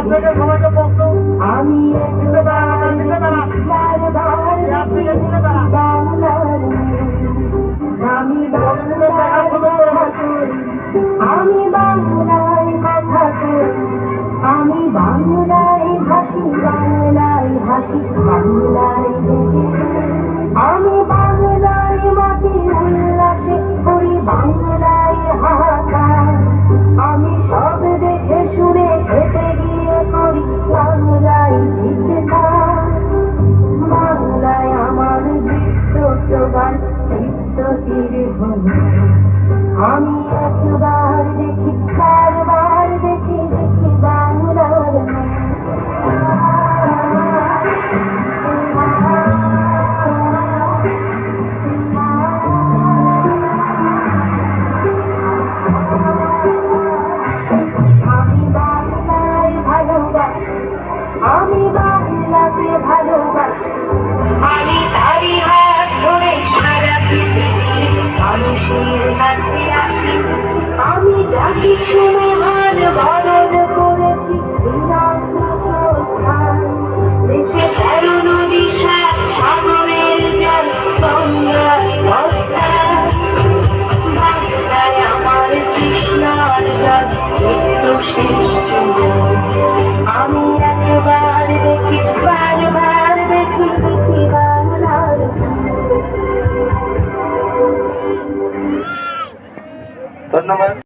আমি আমি বাংলায় কথা কই, আমি বাংলায় হাসি, বাংলায় হাসি, বাংলায় আমি বাংলায় মাটি উল্লাসে করি, বাংলায় হাহাকার। আমি সব দেখে শুনে খেতে গিয়ে করি বাংলায় চিৎকার। বাংলায় আমার দৃশ্য প্রগান, চিত্ত তীরে ভূমি। আমি একবার দেখি, বারবার দেখি, দেখি বাংলার আমি বাংলায় ভালোবাসি, আমি বাংলাকে ভালোবাসি। আমি তারি হাত ধরে সারা পৃথিবীর মানুষের কাছে আসি। আমি যা কিছু মহান বরণ করেছি দেশে 13 নদী, 7 সাগরের জল, গঙ্গায় ভক্তা। বাংলায় আমার কৃষ্ণার জল, নিত্য শ্রেষ্ঠ। আমি একবার দেখি, বারবার দেখি, দেখি বাংলার। ধন্যবাদ।